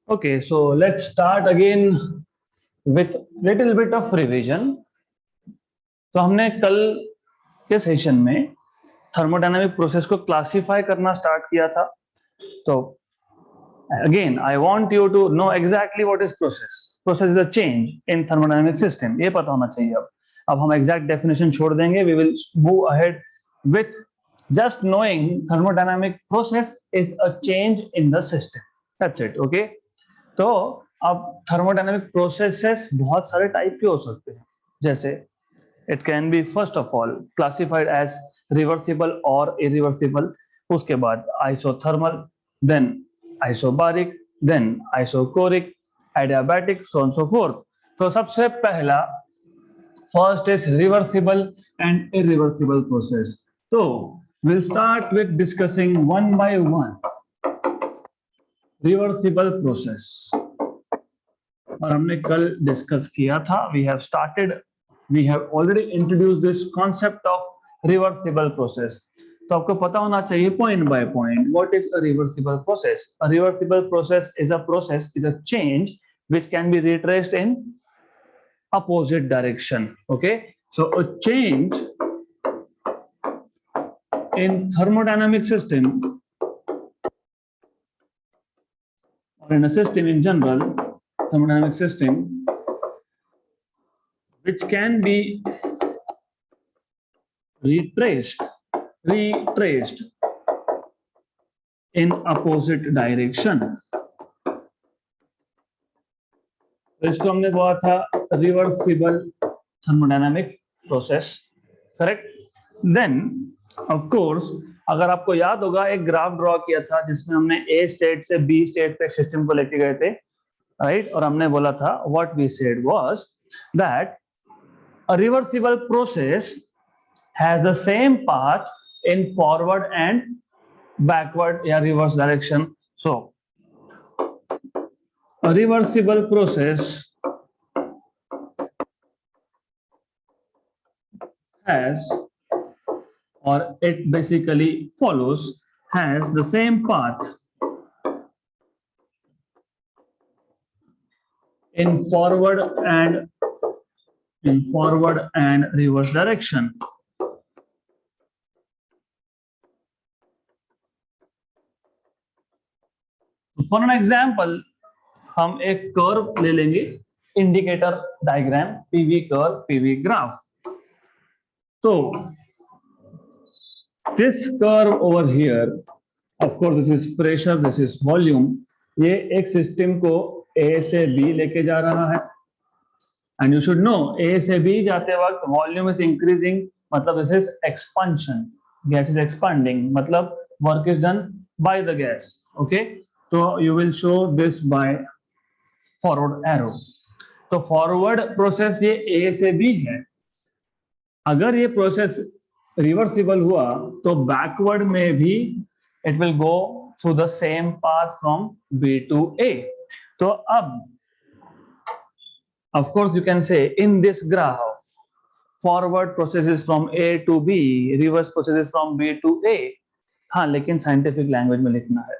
Okay, so let's start again with little bit of revision. तो हमने कल के सेशन में थर्मोडायनामिक प्रोसेस को क्लासिफाई करना स्टार्ट किया था. तो again I want you to know exactly what is process. Process is a change in thermodynamic system. ये पता होना चाहिए. अब हम exact definition छोड़ देंगे. We will move ahead with just knowing thermodynamic process is a change in the system. That's it. Okay. तो अब थर्मोडायनामिक प्रोसेसेस बहुत सारे टाइप के हो सकते हैं. जैसे it can be first of all classified as reversible और इरिवर्सिबल. उसके बाद isothermal, then isobaric, then isochoric, adiabatic, so on so forth. तो सबसे पहला first is reversible and irreversible process. तो will start with discussing one by one reversible process. और हमने कल डिस्कस किया था. We have already introduce this concept of reversible process. तो आपको पता होना चाहिए point by point what is a reversible process. A reversible process is a change which can be retraced in opposite direction. Okay, so a change in thermodynamic system or in a system in general, thermodynamic system, which can be retraced in opposite direction. तो इसको हमने बोला था reversible thermodynamic process. Correct. Then of course अगर आपको याद होगा एक ग्राफ ड्रॉ किया था जिसमें हमने ए स्टेट से बी स्टेट पे सिस्टम को लेके गए थे, राइट. और हमने बोला था what we said was that a reversible process has the same path in forward and backward या reverse direction. So a reversible process has, or it basically follows, has the same path in forward and reverse direction. For an example, हम एक curve ले लेंगे, indicator diagram, PV curve, PV graph. तो this curve over here, of course this is pressure, this is volume. ये एक system को ए से B लेके जा रहा है. And you should know A से बी जाते वक्त वॉल्यूम इज इंक्रीजिंग, मतलब this is expansion. Gas is expanding, मतलब work is done by the gas. Okay, तो you will show this by forward arrow. तो फॉरवर्ड प्रोसेस ये A से B है. अगर ये प्रोसेस रिवर्सिबल हुआ तो बैकवर्ड में भी it will go through the same path from B to A. तो अब of course you can say in this graph forward process is from A to B, reverse process is from B to A. हाँ, लेकिन scientific language में लिखना है.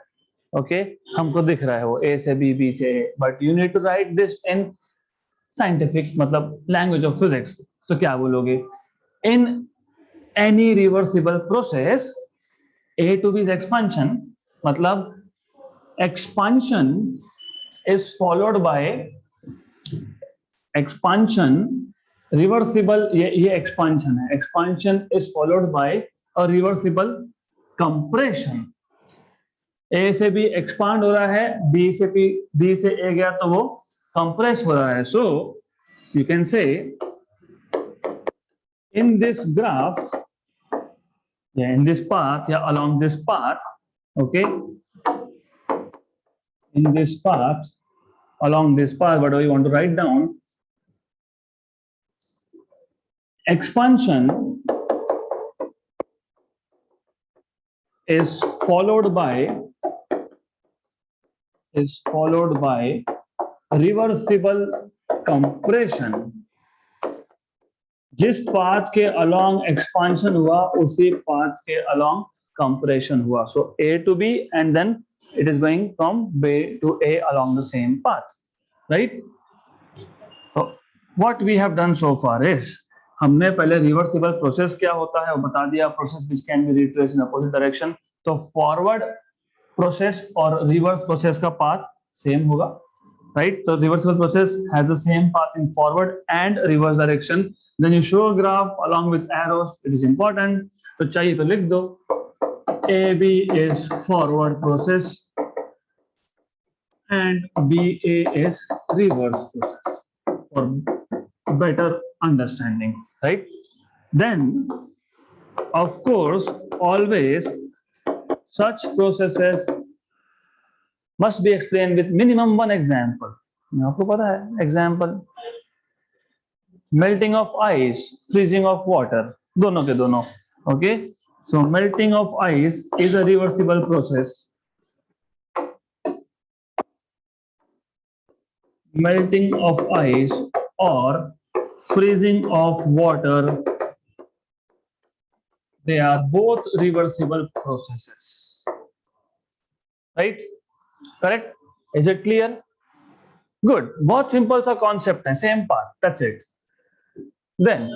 Okay, हमको दिख रहा है वो A से B, B से A, but you need to write this in scientific, मतलब लैंग्वेज ऑफ फिजिक्स. तो क्या बोलोगे? In any reversible process A to B is expansion, मतलब expansion is followed by expansion, reversible, ये expansion है. expansion is followed by a reversible compression. A से B expand हो रहा है, B से A गया तो वो compress हो रहा है. So you can say in this graph, in this path, along this path, okay, in this path, along this path, what do you want to write down? Expansion is followed by reversible compression. जिस path के along expansion हुआ उसी path के along compression हुआ. So A to B and then it is going from B to A along the same path, right? So what we have done so far is, हमने पहले reversible process क्या होता है वो बता दिया, process which can be retraced in opposite direction. तो forward process और रिवर्स प्रोसेस का पाथ सेम होगा, right? So reversible process has the same path in forward and reverse direction. Then you show a graph along with arrows. It is important. तो चाहिए तो लिख दो, AB is forward process and BA is reverse process for better understanding, right? Then, of course, always such processes must be explained with minimum one example. आपको पता है example, melting of ice, freezing of water, दोनों के दोनों, okay? So melting of ice is a reversible process. Melting of ice or freezing of water, they are both reversible processes, right? Correct? Is it clear? Good. बहुत simple सा concept है, same path, that's it. Then,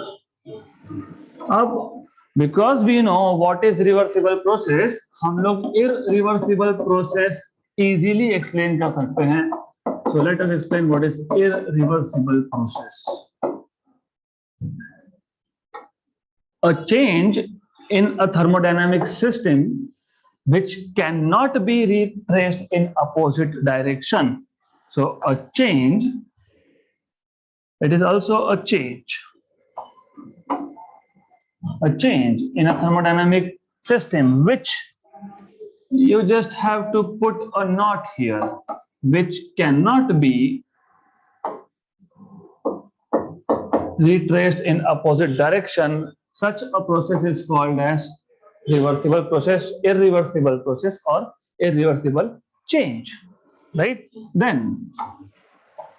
अब because we know what is reversible process, हम लोग irreversible process easily explain कर सकते हैं. So let us explain what is irreversible process. A change in a thermodynamic system which cannot be retraced in opposite direction. So a change, it is also a change. A change in a thermodynamic system which you just have to put a knot here, which cannot be retraced in opposite direction. Such a process is called as reversible process, irreversible process, or irreversible change, right? Then,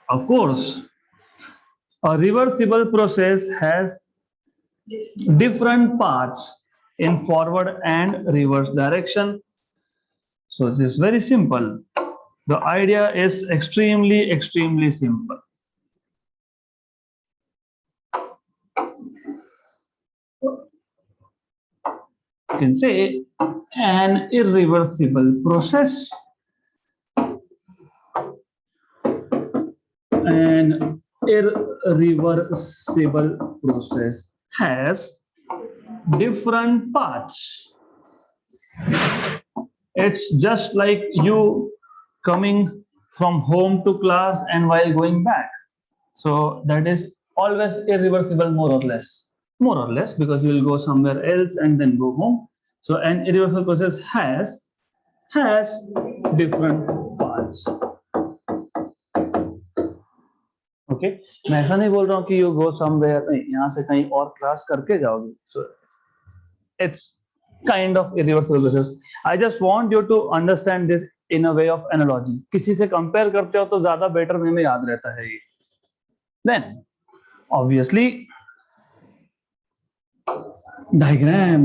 of course, a reversible process has different paths in forward and reverse direction. So this is very simple. The idea is extremely simple. You can say an irreversible process. An irreversible process has different paths. It's just like you coming from home to class and while going back. So that is always irreversible, more or less, because you will go somewhere else and then go home. So an irreversible process has different paths. Okay, मैं ऐसा नहीं बोल रहा हूँ कि you go somewhere, नहीं, यहाँ से कहीं और क्लास करके जाओगे. So it's kind of irreversible process. I just want you to understand this in a way of analogy. किसी से compare करते हो तो ज़्यादा better way में याद रहता है ये. Then, obviously, diagram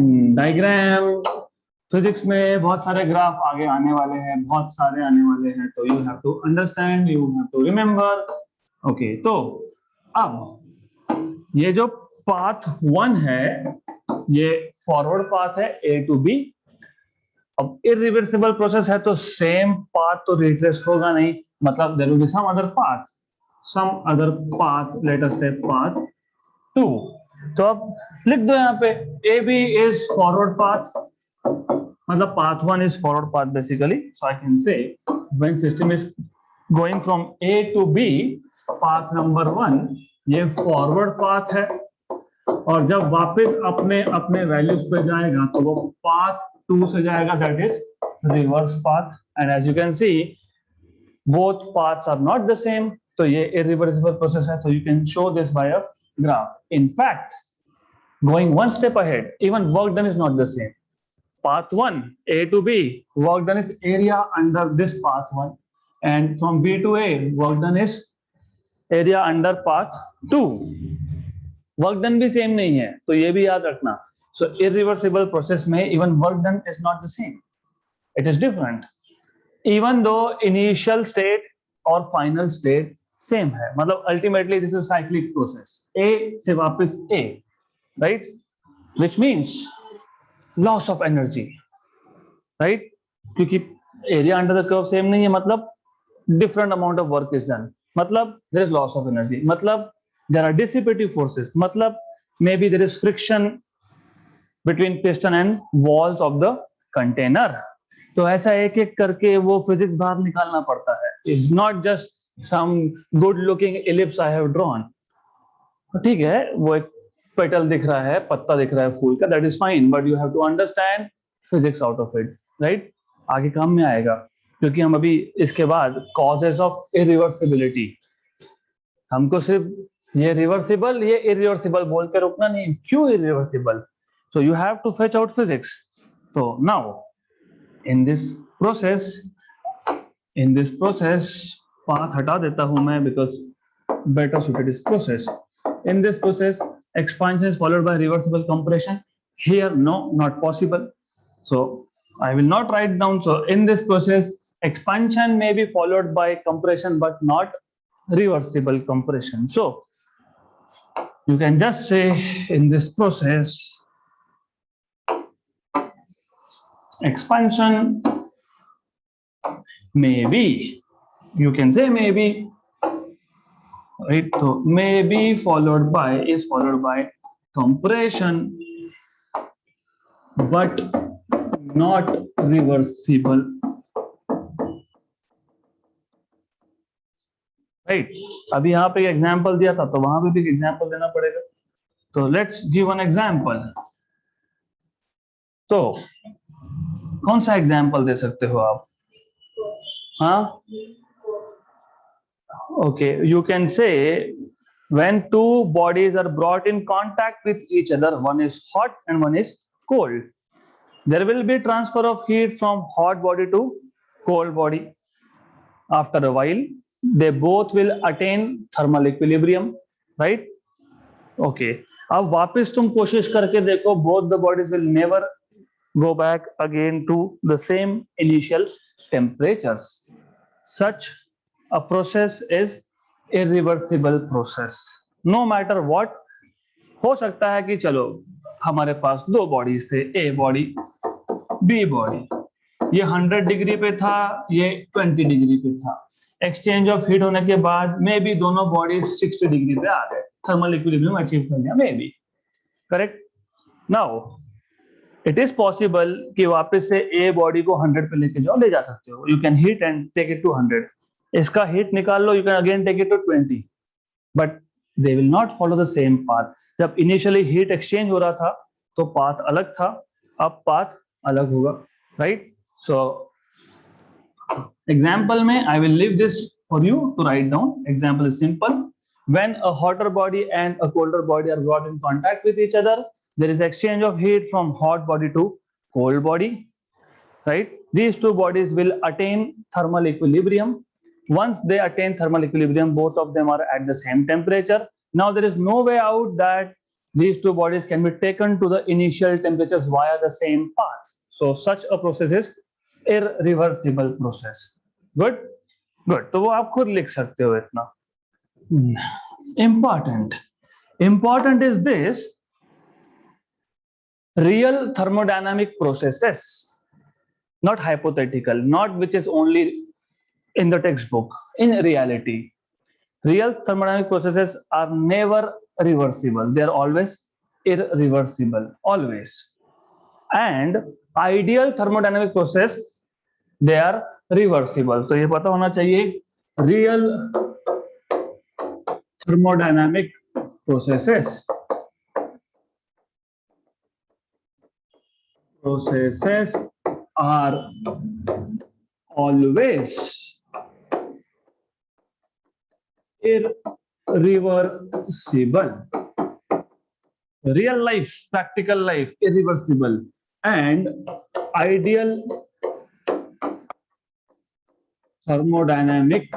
फिजिक्स में बहुत सारे ग्राफ आगे आने वाले हैं, बहुत सारे आने वाले हैं, तो you have to understand, you have to remember. Okay, तो अब ये जो path 1 है, ये फॉरवर्ड पाथ है A to B. अब इरिवर्सिबल प्रोसेस है तो सेम पाथ तो रिट्रेस होगा नहीं, मतलब there will be some other path, let us say path 2. तो अब लिख दो यहाँ पे AB इज फॉरवर्ड पाथ, मतलब path 1 is forward path basically. So I can say when system is going from A to B, path number 1 ये forward path है, और जब वापस अपने वैल्यूज पे जाएगा तो वो पाथ 2 से जाएगा, that is reverse path. And as you can see both paths are not the same, तो ये इरिवर्सिबल प्रोसेस है. तो you can show this by a graph. In fact, going one step ahead, even work done is not the same. Path 1 A to B, work done is area under this path 1, and from B to A, work done is area under path 2. Work done भी same नहीं है, तो ये भी याद रखना. So irreversible process में even work done is not the same, it is different. Even though initial state और फाइनल स्टेट सेम है, मतलब ultimately this is cyclic process, A से वापस A, right, which means loss of energy, right, क्योंकि area under the curve same नहीं है, मतलब different amount of work is done, मतलब there is loss of energy, मतलब देयर आर डिसिपेटिव फोर्सेस, मतलब maybe there is friction between piston and walls of the container. तो ऐसा एक एक करके वो फिजिक्स बाहर निकालना पड़ता है। It's not just some good looking ellipse I have drawn, ठीक है, वो एक पेटल दिख रहा है, पत्ता दिख रहा है फूल का, that is fine, but you have to understand physics out of it, right, आगे काम में आएगा, क्योंकि हम अभी इसके बाद कॉजेस ऑफ इरिवर्सिबिलिटी, हमको सिर्फ ये रिवर्सिबल ये इरिवर्सिबल बोल के रुकना नहीं, क्यों irreversible, so you have to fetch out physics. तो now in this process path हटा देता हूं मैं because better suited is process. In this process, expansion is followed by reversible compression. Here, no, not possible. So I will not write down. So in this process, expansion may be followed by compression, but not reversible compression. So you can just say in this process, expansion may be, you can say maybe, right, so may be followed by is followed by compression but not reversible, right। अभी यहाँ पे example दिया था तो वहां पे भी example देना पड़ेगा, तो लेट्स गिव एन एग्जांपल। तो कौन सा एग्जांपल दे सकते हो आप? हाँ, okay, you can say when two bodies are brought in contact with each other, one is hot and one is cold, there will be transfer of heat from hot body to cold body. After a while they both will attain thermal equilibrium, right? Okay, अब वापस तुम कोशिश करके देखो, both the bodies will never go back again to the same initial temperatures. Such a process is irreversible process, no matter what। हो सकता है कि चलो हमारे पास दो बॉडीज थे, ए बॉडी बी बॉडी, ये 100 डिग्री पे था, ये 20 डिग्री पे था, एक्सचेंज ऑफ हीट होने के बाद मे बी दोनों बॉडीज 60 डिग्री पे आ गए, थर्मल इक्विलिब्रियम अचीव कर लिया, may be correct. Now it is possible कि वापस से ए बॉडी को 100 पे लेके जाओ, ले जा सकते हो, you can heat and take it to 100, इसका हीट निकाल लो, you can again take it to 20, but they will not follow the same path. जब इनिशियली हीट एक्सचेंज हो रहा था तो पाथ अलग था, अब पाथ अलग होगा, राइट। सो एग्जाम्पल में I will leave this for you to write down. Example is simple, when a hotter body and a colder body are brought in contact with each other, there is exchange of heat from hot body to cold body, right? These two bodies will attain thermal equilibrium. Once they attain thermal equilibrium, both of them are at the same temperature. Now there is no way out that these two bodies can be taken to the initial temperatures via the same path. So such a process is irreversible process. Good, good, तो वो आप खुद लिख सकते हो इतना। important is this, real thermodynamic processes, not hypothetical, not which is only in the textbook, in reality real thermodynamic processes are never reversible, they are always irreversible, always, and ideal thermodynamic process they are reversible। तो ये पता होना चाहिए, real thermodynamic processes are always irreversible, real life, practical life, irreversible, and ideal thermodynamic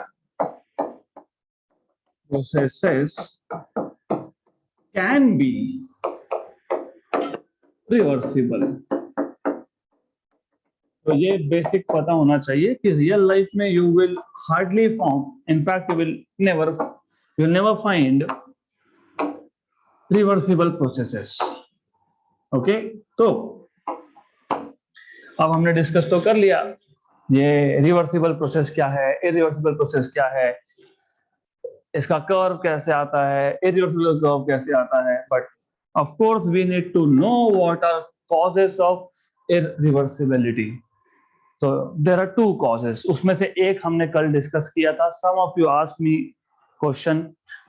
processes can be reversible, तो ये basic पता होना चाहिए कि रियल लाइफ में you will hardly form, in fact you will never find reversible processes. Okay, तो अब हमने डिस्कस तो कर लिया ये रिवर्सिबल प्रोसेस क्या है, इरिवर्सिबल प्रोसेस क्या है, इसका कर्व कैसे आता है, इरिवर्सिबल कर्व कैसे आता है, but of course we need to know what are causes of irreversibility. तो देयर आर टू कॉजेस, उसमें से एक हमने कल डिस्कस किया था। Some of you ask me question,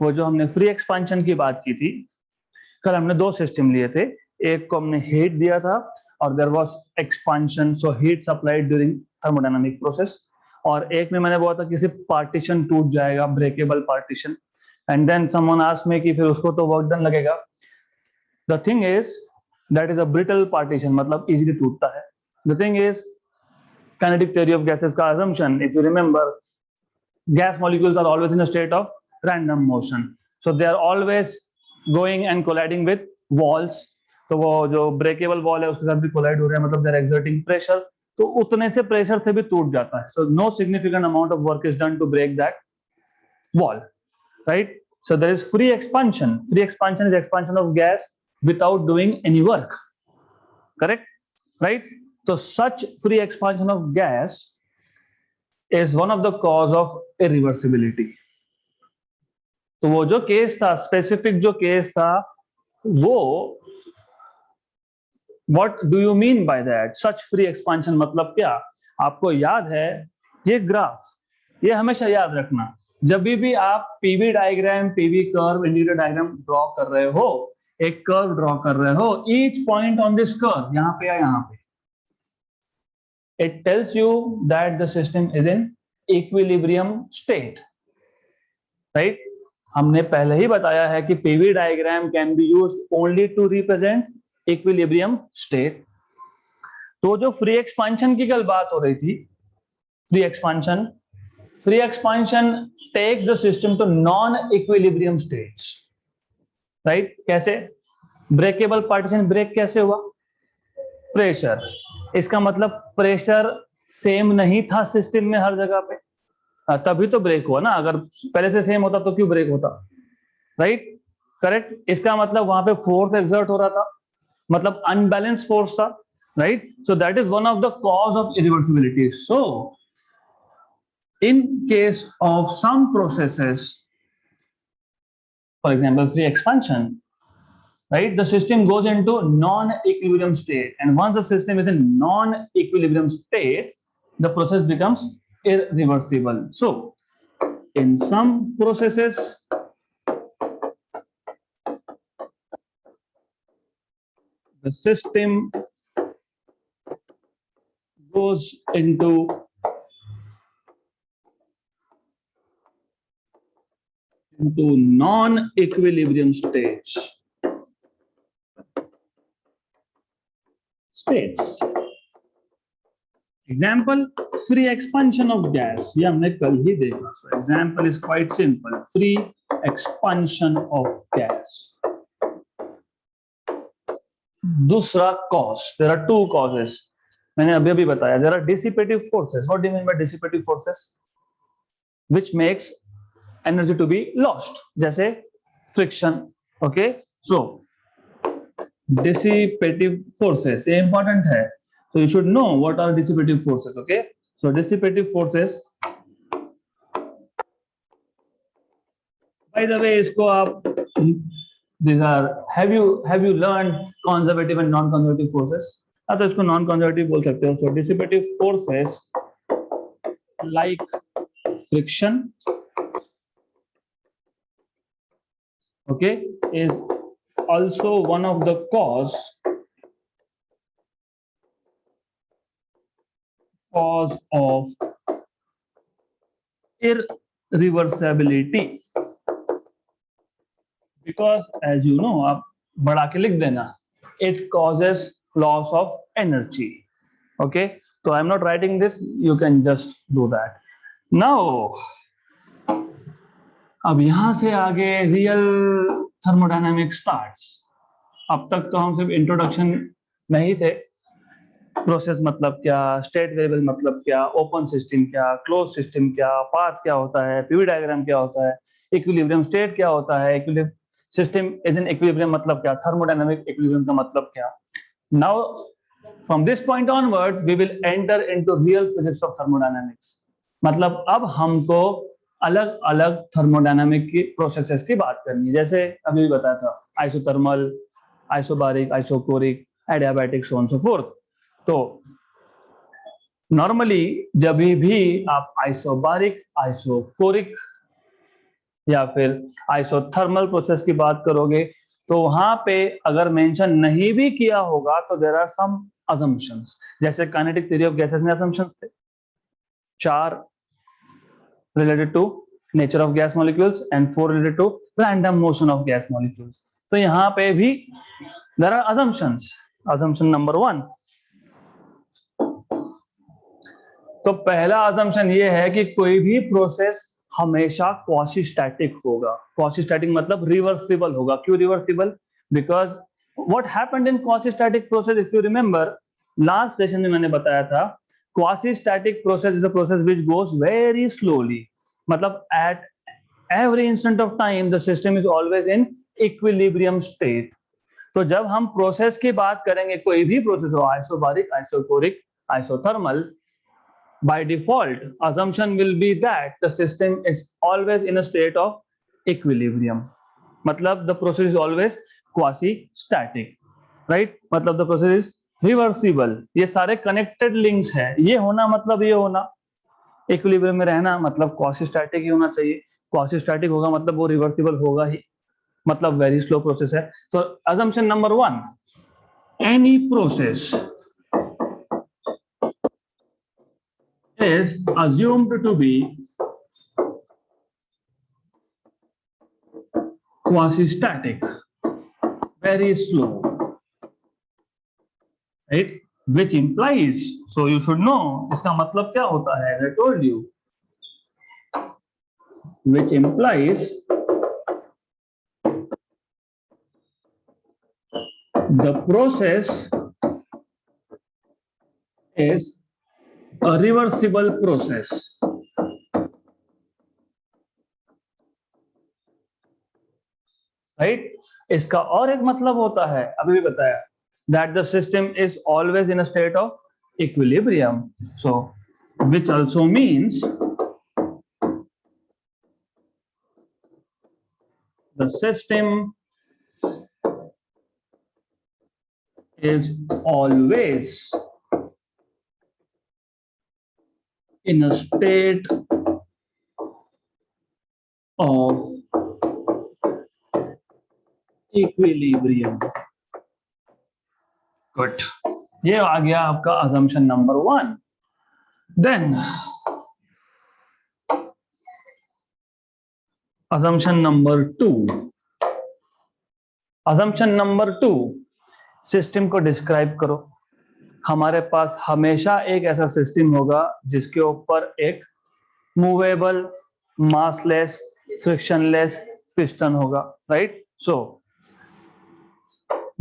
वो जो हमने फ्री एक्सपेंशन की बात की थी। कल हमने दो सिस्टम लिए थे, एक को हमने हीट दिया था और there was expansion, so heat supplied during thermodynamic process, और एक में मैंने बोला था किसी पार्टीशन टूट जाएगा, breakable partition, and then someone asked me कि फिर उसको तो वर्क डन लगेगा। The thing is that is a brittle partition, मतलब इजीली टूटता है। The thing is kinetic theory of gases का assumption, if you remember, gas molecules are always in a state of random motion, so they are always going and colliding with walls। तो वो जो breakable wall है उसके साथ भी collide हो रहे हैं, मतलब they are exerting pressure, तो उतने से प्रेशर से भी टूट जाता है। so no significant amount of work is done to break that wall, right? So there is free expansion. Free expansion is expansion of gas without doing any work, correct? Right? So such free expansion of gas is one of the cause of irreversibility। तो वो जो case था, specific जो case था, वो what do you mean by that such free expansion, मतलब क्या? आपको याद है ये ग्राफ, ये हमेशा याद रखना, जब भी आप PV diagram, PV curve, indicator diagram draw कर रहे हो, एक कर्व ड्रॉ कर रहे हो, each point on this curve, यहां पे या यहां पे, it tells you that the system is in equilibrium state, right? हमने पहले ही बताया है कि PV diagram can be used only to represent equilibrium state. तो जो फ्री एक्सपेंशन की कल बात हो रही थी, free expansion takes the system to non equilibrium states, right? कैसे? ब्रेकेबल पार्टीशन ब्रेक कैसे हुआ? प्रेशर, इसका मतलब प्रेशर सेम नहीं था सिस्टम में हर जगह पे, तभी तो ब्रेक हुआ ना। अगर पहले से सेम होता तो क्यों ब्रेक होता, राइट? करेक्ट। इसका मतलब वहां पे फोर्स एक्सर्ट हो रहा था, मतलब अनबैलेंस फोर्स था, right? So that is one of the cause of irreversibility. So in case of some processes, for example free expansion, right, the system goes into non-equilibrium state, and once the system is in non-equilibrium state, the process becomes irreversible. So in some processes the system goes into non-equilibrium states। Example, free expansion of gas, ये हमने कल ही देखा। So example is quite simple, free expansion of gas। दूसरा cause, there are two causes, मैंने अभी अभी बताया। there are dissipative forces। what do you mean by dissipative forces? which makes energy to be lost, जैसे friction। okay, so dissipative forces, ये important है, so you should know what are dissipative forces। okay, so dissipative forces, by the way, इसको आप these are have you learned conservative and non conservative forces? तो इसको non conservative बोल सकते हो। so dissipative forces like friction, okay, is also one of the cause of irreversibility, because as you know, आप बढ़ा के लिख देना, it causes loss of energy। okay, so I'm not writing this, you can just do that now। अब यहां से आगे real thermodynamic starts. अब तक तो हम सिर्फ इंट्रोडक्शन में ही थे, प्रोसेस मतलब क्या, स्टेट वेरिएबल मतलब क्या, ओपन सिस्टम क्या, क्लोज सिस्टम क्या, पाथ क्या होता है, पीवी डायग्राम क्या होता है, इक्विलिब्रियम स्टेट क्या होता है, equilibrium system is in equilibrium मतलब क्या, थर्मोडायनामिक इक्विलिब्रियम का मतलब क्या. Now from this point onward we will enter into real physics of thermodynamics. मतलब अब हमको अलग अलग थर्मोडायनामिक की प्रोसेसेस की बात करनी है. जैसे अभी भी बताया था, isothermal, isobaric, isochoric, adiabatic, so on so forth. तो नॉर्मली जब भी आप आइसोबारिक, आइसोकोरिक या फिर आइसोथर्मल प्रोसेस की बात करोगे तो वहां पे अगर मेंशन नहीं भी किया होगा तो देयर आर सम assumptions. जैसे काइनेटिक थ्योरी ऑफ गैसेस में assumptions थे 4 related to nature of gas molecules and 4 related to random motion of gas molecules. तो यहाँ पे भी there are assumptions. assumption number 1. तो पहला assumption ये है कि कोई भी प्रोसेस हमेशा quasi-static होगा. quasi-static मतलब रिवर्सिबल होगा. क्यों reversible? Because what happened in quasi-static process, if you remember, last session में मैंने बताया था, quasi-static process is a process which goes very slowly. मतलब at every instant of time the system is always in equilibrium state. तो जब हम process की बात करेंगे, कोई भी प्रोसेस हो, isobaric, isochoric, isothermal, by default assumption will be that the system is always in a state of equilibrium. मतलब the process is always quasi static, right? मतलब the process is reversible. ये सारे connected links है. ये होना मतलब ये होना, इक्विलिब्रियम में रहना मतलब quasi static ही होना चाहिए. quasi static होगा मतलब वो reversible होगा ही, मतलब very slow process है. तो assumption number 1, any process is assumed to be quasi-static, very slow, right? Which implies, so you should know, इसका मतलब क्या होता है? I told you, which implies the process is a reversible process. Right? इसका और एक मतलब होता है, अभी भी बताया, that the system is always in a state of equilibrium. So, which also means the system is always in a state of equilibrium. Good. ये आ गया आपका assumption number 1. Then assumption number 2. assumption number 2, system को describe करो. हमारे पास हमेशा एक ऐसा system होगा जिसके ऊपर एक मूवेबल, मासलेस, फ्रिक्शनलेस पिस्टन होगा, right? So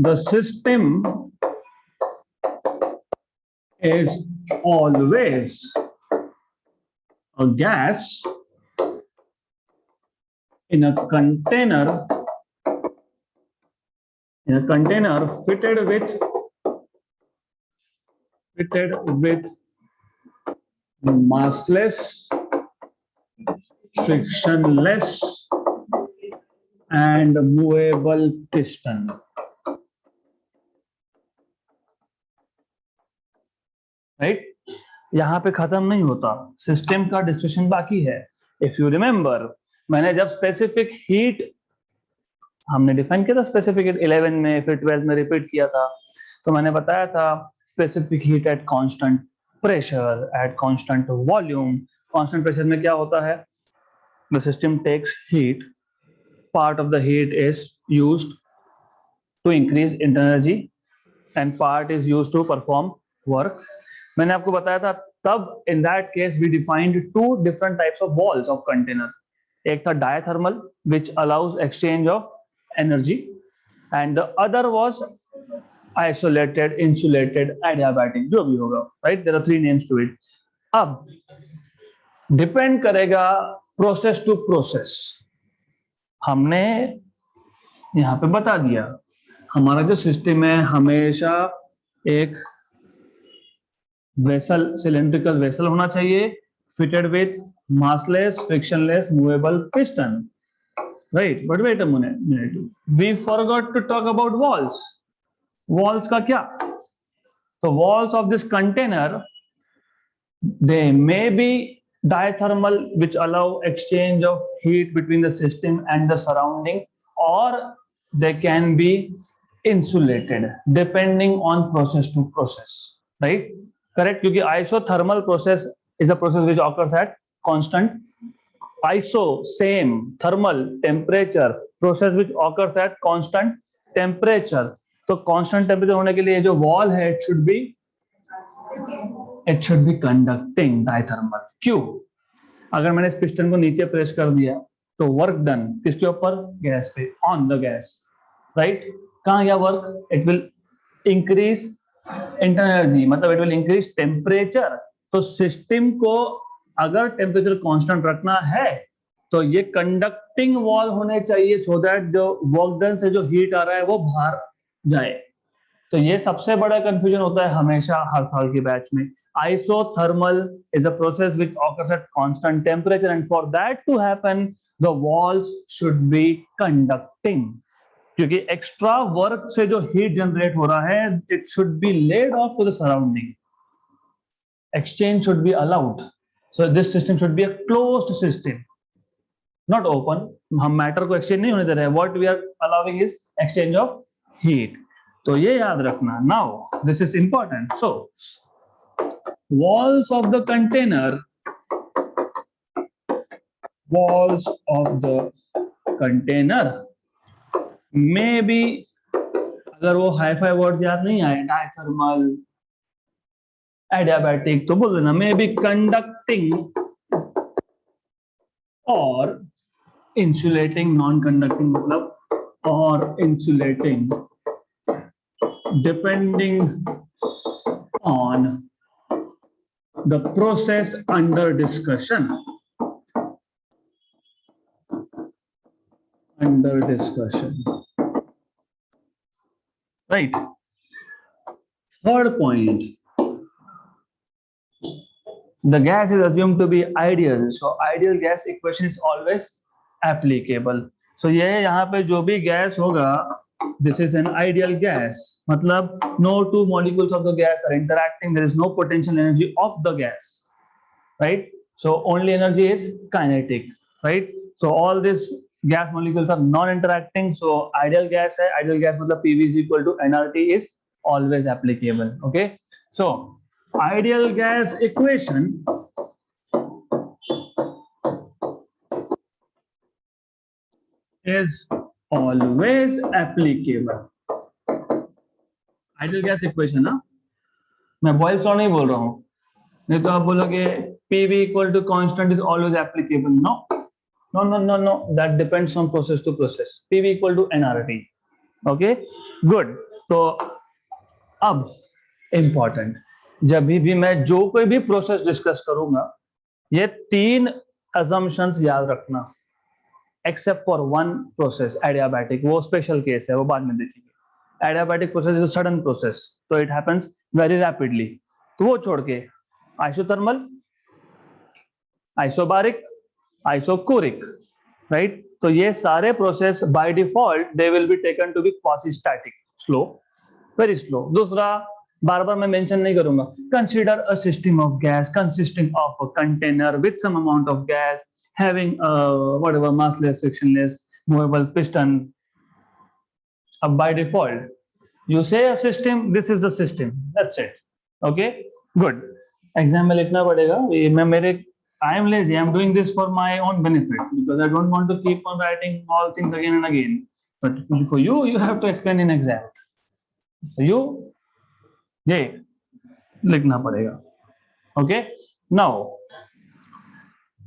the system is always a gas in a container fitted with massless, frictionless and movable piston. Right? यहाँ पे खत्म नहीं होता, सिस्टम का डिस्कशन बाकी है. इफ यू रिमेंबर, मैंने जब स्पेसिफिक हीट हमने डिफाइन किया था, स्पेसिफिक हीट 11 में, फिर 12 में रिपीट किया था, तो मैंने बताया था specific heat at constant pressure, at constant volume. Constant pressure में क्या होता है? The system takes heat, part of the heat is used to increase energy and part is used to perform work. मैंने आपको बताया था तब, in that case we defined 2 different types of walls of container. एक था diathermal which allows exchange of energy, and the other was isolated, insulated, adiabatic, जो भी होगा, right? There are 3 names to it. अब डिपेंड करेगा process to process. हमने यहाँ पे बता दिया हमारा जो सिस्टम है हमेशा एक वेसल, सिलेंड्रिकल वेसल होना चाहिए, fitted with massless, frictionless, movable piston. Right, but wait a minute. We forgot to talk about walls. Walls का क्या? So walls of this container, they may be diathermal, which allow exchange of heat between the system and the surrounding, or they can be insulated depending on process to process. Right? Correct? क्योंकि isothermal process is a process which occurs at constant. Iso, same, thermal, temperature, process which occurs at constant temperature. तो constant temperature होने के लिए जो wall है it should be conducting diathermal. क्यों? अगर मैंने इस पिस्टन को नीचे प्रेस कर दिया तो वर्क डन किसके ऊपर? गैस पे, ऑन द गैस, राइट? कहाँ गया work? It will increase internal energy, मतलब इट विल इंक्रीज टेम्परेचर. तो सिस्टम को अगर टेम्परेचर कांस्टेंट रखना है तो ये कंडक्टिंग वॉल होने चाहिए, सो दैट जो वर्क डन से जो हीट आ रहा है वो बाहर जाए. तो ये सबसे बड़ा कंफ्यूजन होता है हमेशा हर साल के बैच में. Isothermal is a process which occurs at constant temperature, and for that to happen, the walls should be conducting. क्योंकि एक्स्ट्रा वर्क से जो हीट जनरेट हो रहा है, it should be laid off to the surrounding. Exchange should be allowed. So this system should be a closed system, not open. हम matter को exchange नहीं होने दे रहे हैं. What we are allowing is exchange of heat. तो ये याद रखना. Now this is important. So walls of the container may be, अगर वो हाई फाई वर्ड्स याद नहीं आए, डायथर्मल, एडियाबैटिक, तो बोल देना मे बी कंडक्टिंग और इंसुलेटिंग. नॉन कंडक्टिंग मतलब और insulating, depending on the process under discussion. Right? Third point, the gas is assumed to be ideal, so ideal gas equation is always applicable. So ये यहाँ पे जो भी gas होगा, this is an ideal gas, मतलब no two molecules of the gas are interacting, there is no potential energy of the gas, right? So only energy is kinetic, right? So all these gas molecules are non-interacting, so ideal gas है. Ideal gas मतलब PV is equal to nRT is always applicable. Okay, so ideal gas equation is always applicable. Ideal gas equation ना, मैं Boyle's law नहीं बोल रहा हूं, नहीं तो आप बोलोगे PV equal to constant is always applicable. No, that depends on process to process. PV equal to nRT. Okay, good. तो अब important, जब भी मैं जो कोई भी प्रोसेस डिस्कस करूंगा, ये 3 assumptions याद रखना, except for one process, adiabatic, वो स्पेशल केस है, वो बाद में देखेंगे. Adiabatic process is a sudden process, so it happens very rapidly. तो वो छोड़ के isothermal, isobaric, isochoric, right? तो ये सारे process by default they will be taken to be quasi-static, slow, very slow. दूसरा बार बार मैं मेंशन नहीं करूंगा, consider a system of gas consisting of a container with some amount of gas having whatever massless, frictionless, movable piston. By default you say a system, this is the system, that's it. Okay, good. Exam में लिखना पड़ेगा. मैं मेरे I am lazy, I am doing this for my own benefit because I don't want to keep on writing all things again and again, but for you have to explain in exam, so you ये लिखना पड़ेगा. Okay, now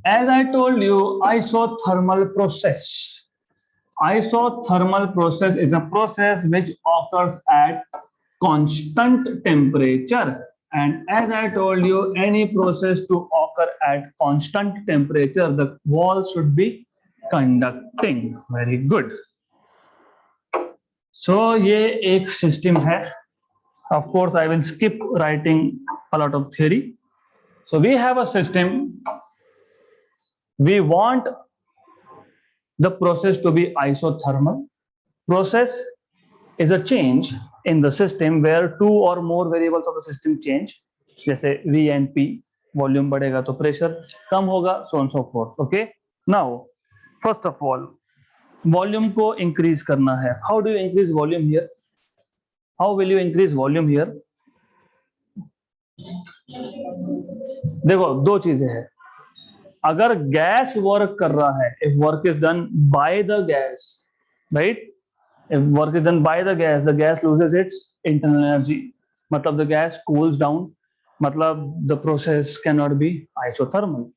as I told you, isothermal process. Isothermal process is a process which occurs at constant temperature. And as I told you, any process to occur at constant temperature, the wall should be conducting. Very good. So ये एक system है. Of course, I will skip writing a lot of theory. So we have a system. We want the process to be isothermal. Process is a change in the system where two or more variables of the system change. जैसे V and P, volume बढ़ेगा तो pressure कम होगा, so on so forth. Okay. Now, first of all, volume को increase करना है. How do you increase volume here? How will you increase volume here? देखो दो चीजें हैं. अगर गैस वर्क कर रहा है, if work is done by the gas, right? If work is done by the gas loses its internal energy. मतलब the gas cools down. मतलब the process cannot be isothermal,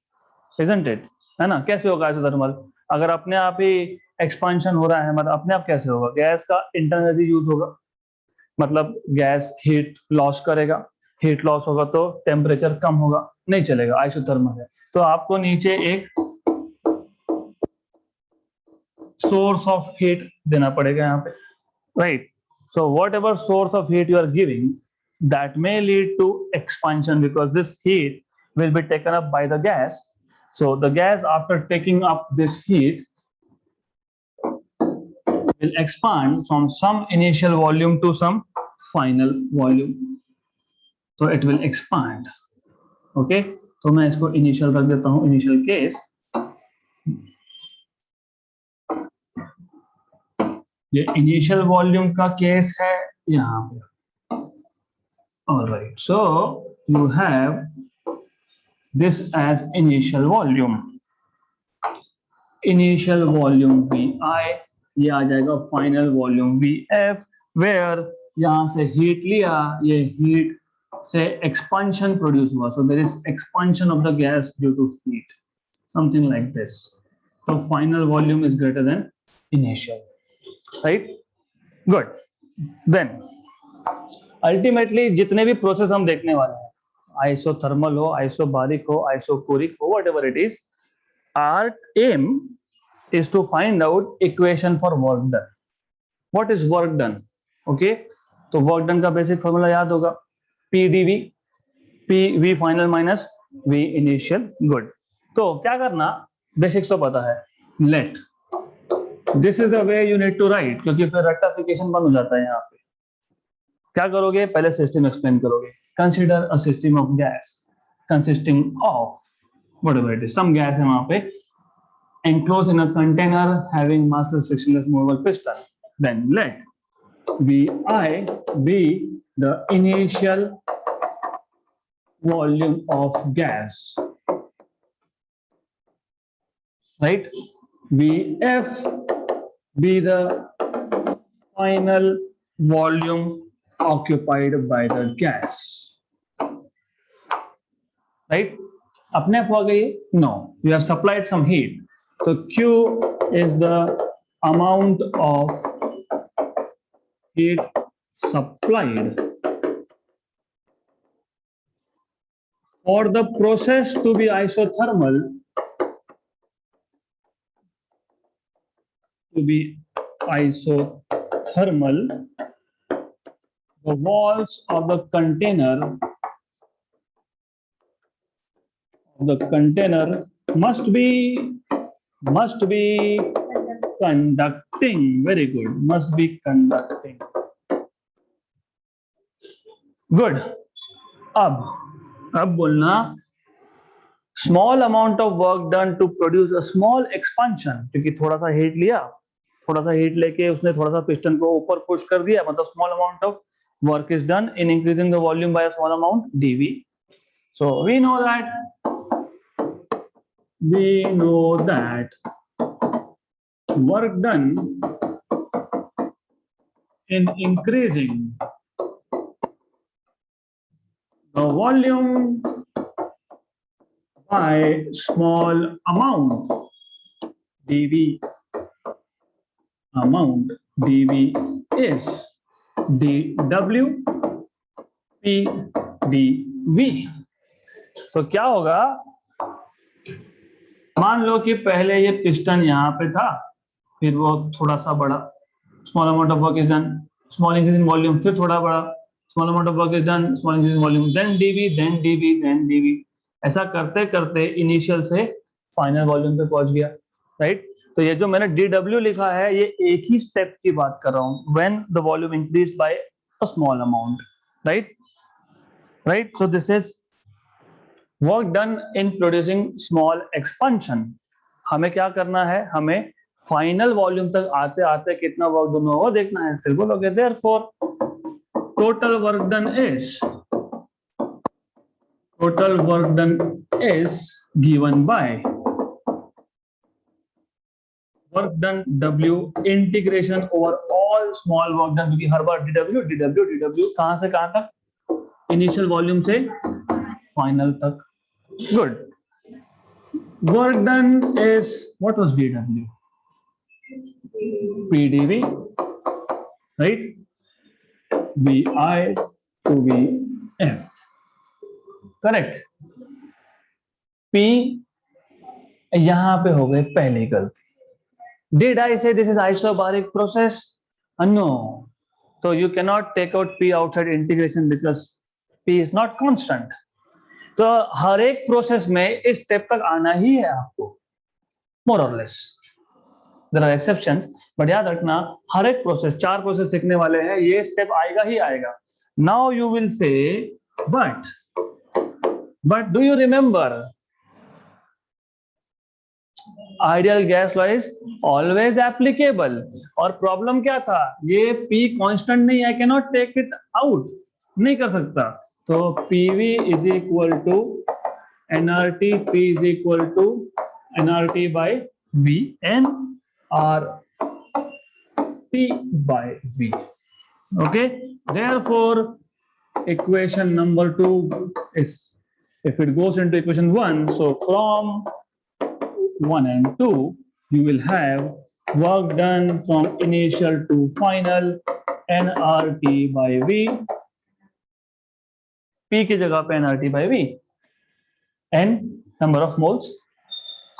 isn't it? है ना? कैसे होगा isothermal? अगर अपने आप ही expansion हो रहा है, मतलब अपने आप कैसे होगा? गैस का internal energy यूज होगा, मतलब गैस हीट लॉस करेगा. हीट लॉस होगा तो टेम्परेचर कम होगा, नहीं चलेगा, आइसोथर्मल है. तो आपको नीचे एक सोर्स ऑफ हीट देना पड़ेगा यहाँ पे, right? So whatever source of heat you are giving, that may lead to expansion because this heat will be taken up by the gas. So the gas, after taking up this heat, will expand from some initial volume to some final volume. So it will expand. Okay, तो मैं इसको initial रख देता हूँ, initial case. ये initial volume का case है यहाँ पे. All right, so you have this as initial volume. Initial volume VI, ये आ जाएगा final volume VF, where यहाँ से heat लिया, ये heat से expansion produce हुआ. So there is expansion of the gas due to heat, something like this. So final volume is greater than initial, right? Good. Then ultimately जितने भी process हम देखने वाले हैं, आइसोथर्मल हो, आइसोबारिक हो, आइसोकोरिक हो, whatever it is, our aim is to find out equation for work done. What is work done? Okay, तो वर्क डन का बेसिक फॉर्मूला याद होगा, PdV, P V final minus V initial. Good. तो क्या करना, basics तो पता है. Let, this is the way you need to write, क्योंकि फिर रेक्टिफिकेशन बंद हो जाता है यहाँ पे. क्या करोगे, पहले सिस्टम एक्सप्लेन करोगे. Consider a system of gas consisting of whatever it is, some gas है वहां पे, enclosed in a container having massless frictionless movable piston. Then let VI be the initial volume of gas, right? VF be the final volume occupied by the gas, right? अपने आप हो गई? No, you have supplied some heat. So Q is the amount of heat supplied for the process to be isothermal. To be isothermal, the walls of the container must be conducting. Very good, must be conducting. Good. अब बोलना, small amount of work done to produce a small expansion, क्योंकि थोड़ा सा heat लिया, थोड़ा सा heat लेके उसने थोड़ा सा पिस्टन को ऊपर पुश कर दिया, मतलब small amount of work is done in increasing the volume by a small amount dV. So we know that work done in increasing the volume by small amount dV is dw p dv। तो क्या होगा, मान लो कि पहले ये piston यहां पे था, फिर वो थोड़ा सा बड़ा, small amount of work is done, small increase in volume, फिर थोड़ा बड़ा, small amount of work is done, small increase in volume, then dV, then dV, then dV. ऐसा करते करते इनिशियल से फाइनल वॉल्यूम पे पहुंच गया, राइट। तो ये जो मैंने डीडब्ल्यू लिखा है, ये एक ही स्टेप की बात कर रहा हूं, when the volume increase by a small amount, right. Right, so this is work done in producing small expansion. हमें क्या करना है, हमें फाइनल वॉल्यूम तक आते आते कितना वर्क डन हुआ देखना है। फिर बोलोगे therefore total work done is given by work done W integration over all small work done, क्योंकि हर बार डब्ल्यू कहां से कहां तक, इनिशियल वॉल्यूम से फाइनल तक। Good. Work done is what was DW, PdV, right, VI to VF, correct. P यहां पे हो गए पहली गलती। Did I say this is isobaric process? No. So you cannot take out P outside integration because P is not constant. तो हर एक process में इस स्टेप तक आना ही है आपको, more or less. There are exceptions, but याद रखना हर एक प्रोसेस, 4 प्रोसेस सीखने वाले हैं, ये स्टेप आएगा ही आएगा। Now you will say, but do you remember? Ideal gas law is always applicable. और प्रॉब्लम क्या था, ये P कांस्टेंट नहीं है, I can not take it out, नहीं कर सकता। तो PV is equal to nRT, P is equal to nRT by V, nRT by V। Okay, therefore equation number 2 is, if it goes into equation 1, so from 1 and 2 you will have work done from initial to final nRT by V, P की जगह पे nRT by V, n number of moles.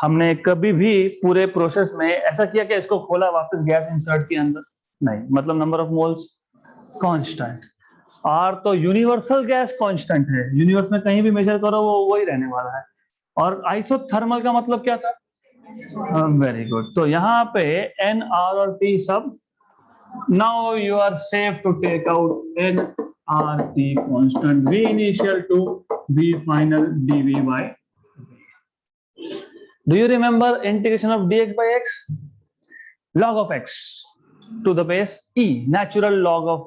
हमने कभी भी पूरे process में ऐसा किया कि इसको खोला वापस गैस इंसर्ट किया अंदर, नहीं, मतलब number of moles constant. R तो यूनिवर्सल गैस कांस्टेंट है, यूनिवर्स में कहीं भी मेजर करो वो वही रहने वाला है। और आइसोथर्मल का मतलब क्या था, वेरी गुड। तो यहाँ पे N, R और T सब, now you are safe to take out N, R, T constant, V initial to V final dV by। Do you remember integration of dx by x? Log of x to the base e, natural log of,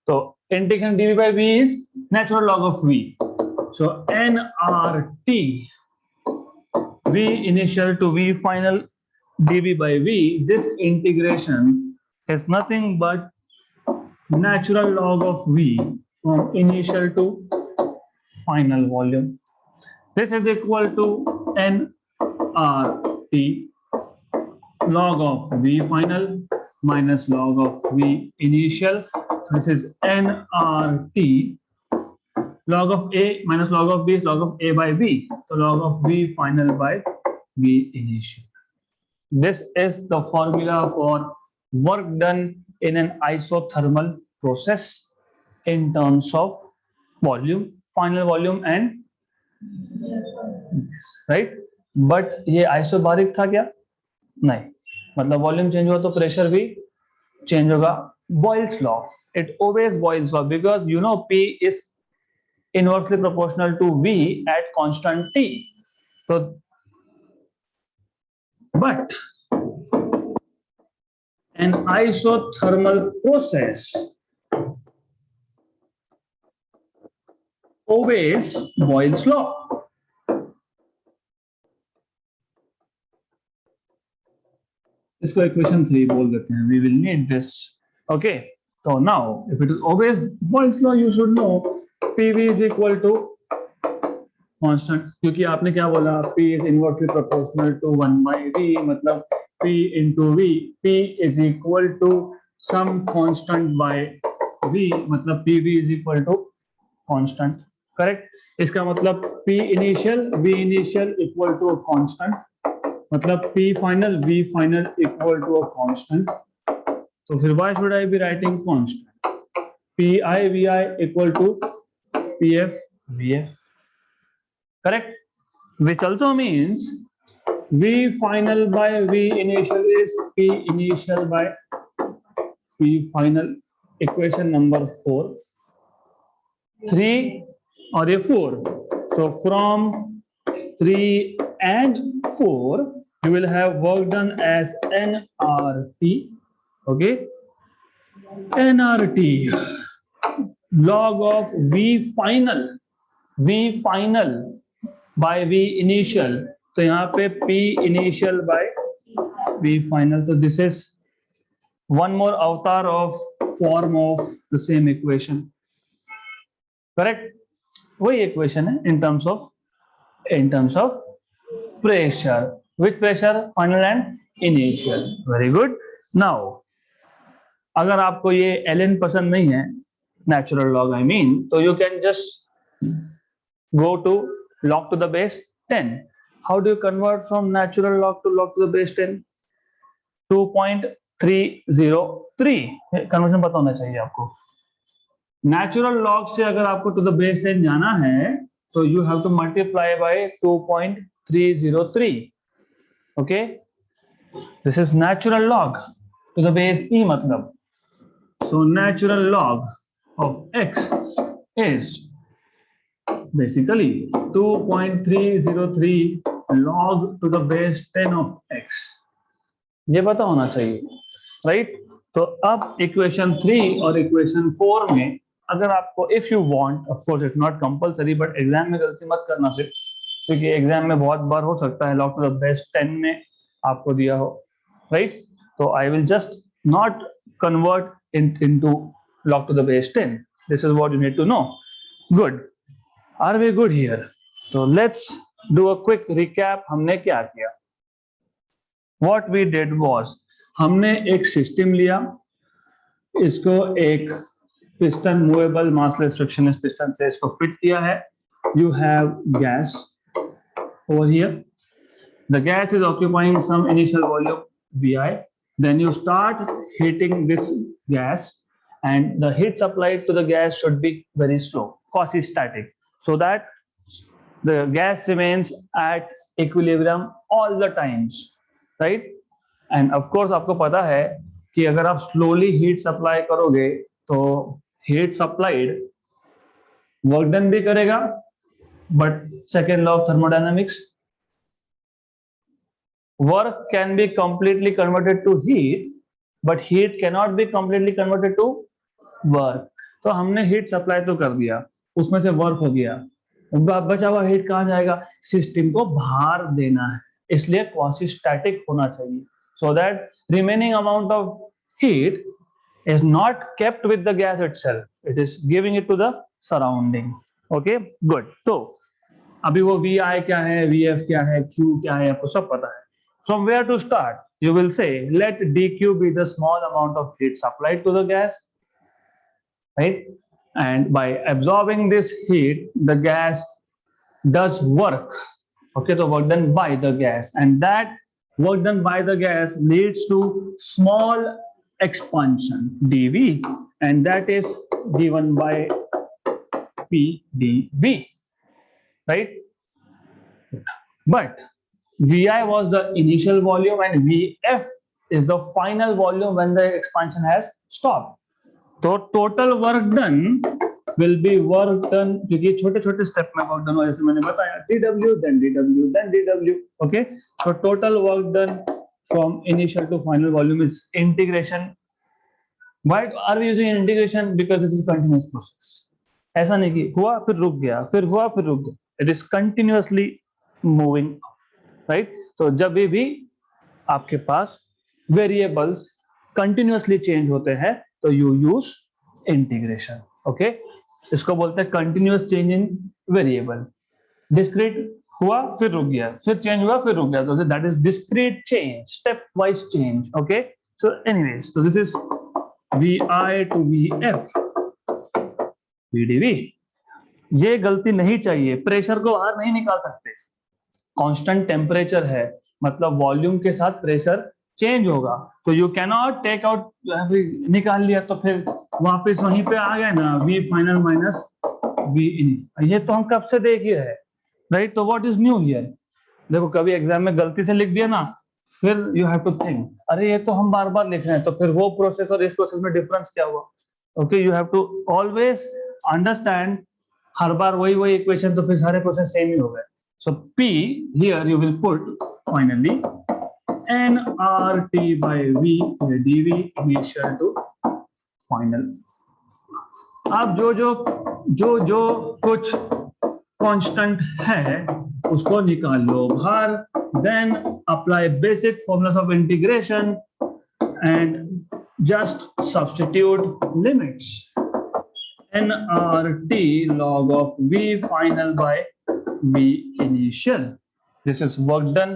so integration dv by v is natural log of v. So nRT, v initial to v final dv by v, this integration is nothing but natural log of v from initial to final volume. This is equal to nRT log of v final minus log of v initial. So this is nRT log of a minus log of b is log of a by v. So log of v final by v initial. This is the formula for work done in an isothermal process in terms of volume, final volume and right. But ये isobaric था क्या, नहीं, मतलब volume change हुआ तो pressure भी change होगा। Boyle's law, it obeys Boyle's law because you know P is inversely proportional to V at constant T. So but an isothermal process obeys Boyle's law. इसको equation 3 बोल देते हैं, we will need this. Okay, so now if it is obeys Boyle's law, you should know PV is equal to constant, क्योंकि आपने क्या बोला, P is inversely proportional to 1 by V, मतलब P into V, P is equal to some constant by v, मतलब pv is equal to constant, correct. इसका मतलब p initial v initial equal to a constant, मतलब p final v final equal to a constant। तो फिर why should I be writing constant? pi vi equal to pf vf, correct, which also means v final by v initial is p initial by p final, equation number 4, 3 और ये 4, so from 3 and 4 you will have work done as nRT, okay, nRT log of v final by v initial, तो यहाँ पे p initial by v final, तो this is one more avatar of form of the same equation, correct, वही equation है in terms of pressure, which pressure, final and initial, very good। now अगर आपको ये ln पसंद नहीं है, natural log I mean, तो you can just go to log to the base 10। how do you convert from natural log to log to the base 10? 2.303 conversion पता होना चाहिए आपको। नेचुरल लॉग से अगर आपको टू द बेस 10 जाना है तो you have to multiply by 2.303, okay, this is natural log to the base e मतलब, so natural log of x is basically 2.303 log to the base 10 of x, ये पता होना चाहिए, राइट। तो अब इक्वेशन 3 और इक्वेशन 4 में अगर आपको if you want, of course it's not compulsory, but exam में गलती मत करना फिर, क्योंकि एग्जाम में बहुत बार हो सकता है log to the base 10 में आपको दिया हो, राइट। तो I will just not convert into log to the base 10, this is what you need to know. Good, are we good here? तो let's do a quick recap. हमने क्या किया? What we did was, हमने एक system लिया, इसको एक piston, movable massless frictionless piston से इसको फिट किया है। You have gas over here. The gas is occupying some initial volume Vi. Then you start heating this gas, and the heat supplied to the gas should be very slow, quasi-static, so that the gas remains at equilibrium all the times, right? And of course आपको पता है कि अगर आप slowly heat supply करोगे तो heat supplied work done भी करेगा, but second law of thermodynamics, work can be completely converted to heat, but heat cannot be completely converted to work। तो हमने heat supply तो कर दिया, उसमें से work हो गया, बचा हुआ heat कहाँ जाएगा? सिस्टम को बाहर देना है, इसलिए क्वासी स्टैटिक होना चाहिए, so that remaining amount of heat is not kept with the gas itself, it is giving it to the surrounding, okay, good। तो अभी वो Vi क्या है, Vf क्या है, Q क्या है, आपको सब पता है। From where to start? You will say let dq be the small amount of heat supplied to the gas, right? And by absorbing this heat, the gas does work, okay, so work done by the gas, and that work done by the gas leads to small expansion dV, and that is given by PdV, right? But Vi was the initial volume and Vf is the final volume when the expansion has stopped. तो total work done will be work done, क्योंकि छोटे छोटे step में work done हुआ, जैसे मैंने बताया, dw then dw then dw, okay, so total work done from initial to final volume is integration। why are we using integration? Because this is continuous process, ऐसा नहीं कि हुआ फिर रुक गया, फिर हुआ फिर रुक गया, it is continuously moving, right? तो जब भी आपके पास वेरिएबल्स कंटिन्यूअसली चेंज होते हैं तो यू यूज इंटीग्रेशन, ओके, इसको बोलते हैं continuous change in variable. Discrete हुआ फिर रुक गया, फिर चेंज हुआ फिर रुक गया, तो that is discrete change, step wise change, okay. So anyways, so this is VI to VF VdV। ये गलती नहीं चाहिए, प्रेशर को बाहर नहीं निकाल सकते। कांस्टेंट टेम्परेचर है, मतलब वॉल्यूम के साथ प्रेशर चेंज होगा, तो you can not take out, निकाल लिया तो फिर वापस वहीं पे आ गए ना, V फाइनल माइनस V इन। ये तो हम कब से देख ही रहे, राइट? तो व्हाट इज न्यू हियर? देखो कभी एग्जाम में गलती से लिख दिया ना, फिर यू हैव टू थिंक, अरे ये तो हम बार बार लिख रहे हैं, तो फिर वो प्रोसेस और इस प्रोसेस में डिफरेंस क्या हुआ? Okay, you have to always understand, हर बार वही वही इक्वेशन, तो फिर सारे प्रोसेस सेम ही हो गए। सो P here you will put finally nRT by V dV initial to final। अब जो कुछ कांस्टेंट है उसको निकाल लो बाहर, then apply basic formulas of integration and just substitute limits. nRT log of V final by V initial, this is work done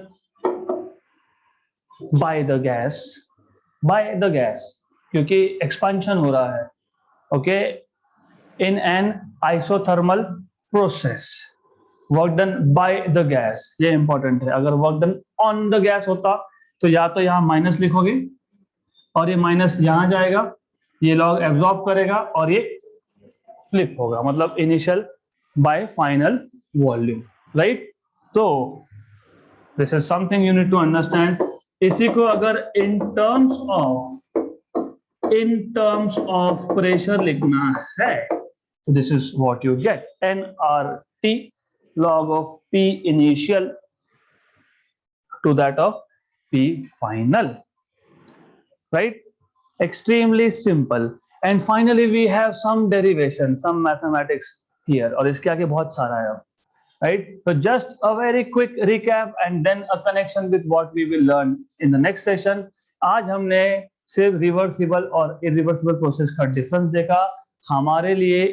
by the gas क्योंकि expansion हो रहा है, okay, in an isothermal process, work done by the gas, ये important है। अगर work done on the gas होता तो या तो यहाँ माइनस लिखोगे और ये माइनस यहाँ जाएगा, ये लॉग एब्जॉर्ब करेगा और ये फ्लिप होगा, मतलब initial by final volume, right? तो this is something you need to understand. इसी को अगर इन टर्म्स ऑफ प्रेशर लिखना है तो this is what you get, nRT log of P initial to that of P final, right? Extremely simple। and finally we have some derivation, some mathematics here, और इसके आगे बहुत सारा है, right? So just a very quick recap and then a connection with what we will learn in the next session। आज हमने सिर्फ reversible और इरिवर्सिबल प्रोसेस का डिफरेंस देखा। हमारे लिए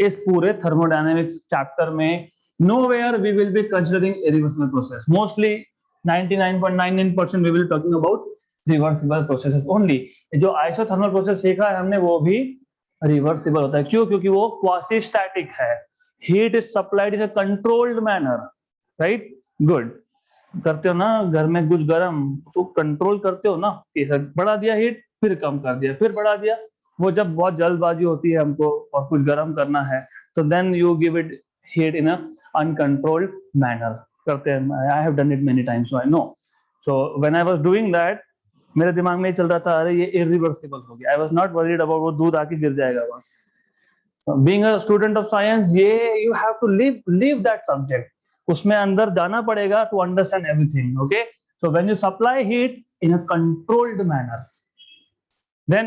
इस पूरे थर्मोडायनेमिक्स चैप्टर में nowhere we will be considering irreversible process, mostly 99.99% we will be talking about reversible processes only। जो आइसोथर्मल प्रोसेस सीखा है हमने वो भी रिवर्सिबल होता है। क्यों? क्योंकि वो क्वासी स्टैटिक है, heat is supplied in a controlled manner, right? Good. करते हो ना घर में कुछ गर्म, तो कंट्रोल करते हो ना, बढ़ा दिया हीट, फिर कम कर दिया, फिर बढ़ा दिया। वो जब बहुत जल्दबाजी होती है हमको और कुछ गर्म करना है, तो then you give it heat in a uncontrolled manner करते हैं। I have done it many times, so I know। So when I was doing that, मेरे दिमाग में चल रहा था, अरे ये irreversible हो गया। I was not worried about वो दूध आके गिर जाएगा वहाँ। So being a student of science, ये you have to live that subject, उसमें अंदर जाना पड़ेगा to understand everything, okay? So when you supply heat in a controlled manner, then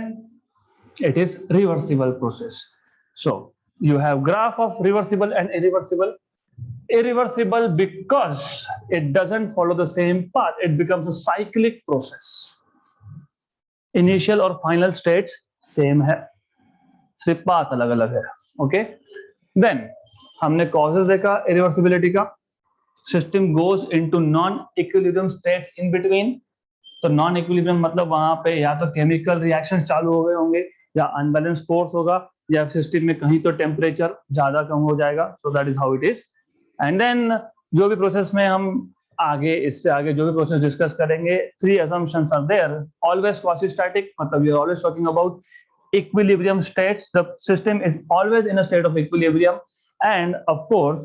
it is reversible process। So you have graph of reversible and irreversible। Irreversible because it doesn't follow the same path, it becomes a cyclic process। initial और final states same है, सिर्फ path अलग अलग है, okay? Then हमने causes देखा irreversibility का। System goes into non equilibrium states in between. तो नॉन इक्विलिब्रियम मतलब वहां पे या तो केमिकल रिएक्शंस चालू हो गए होंगे, या अनबैलेंस फोर्स होगा, या सिस्टम में कहीं तो टेम्परेचर ज्यादा कम हो जाएगा। So that is how it is. And then जो भी प्रोसेस में हम आगे, इससे आगे जो भी प्रोसेस डिस्कस करेंगे, 3 assumptions are there। always quasi-static, मतलब we are always talking about equilibrium states, the system is always in a state of equilibrium, and of course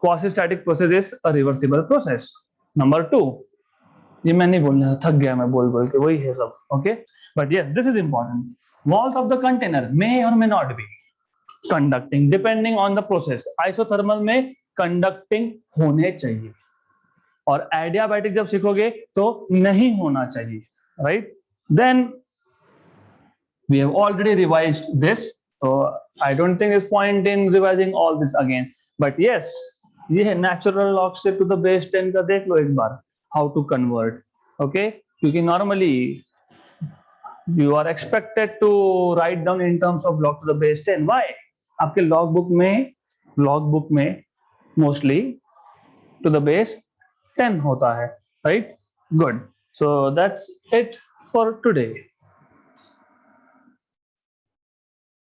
quasi-static process is a reversible process। Number 2, ये मैं नहीं बोलना, थक गया मैं बोल बोल के, वही है सब, okay? But yes, this is important. walls of the container may or may not be conducting depending on the process। Isothermal में कंडक्टिंग होने चाहिए, और एडियाबैटिक जब सीखोगे तो नहीं होना चाहिए, right? Then we have already revised this, तो I don't think is point in revising all this again. But yes, ये है natural oxide to the base 10 का, देख लो एक बार हाउ टू कन्वर्ट, ओके? क्योंकि normally you are expected to write down in terms of log to the base 10। why? आपके log book में mostly to the base 10 होता है, right? Good। So that's it for today।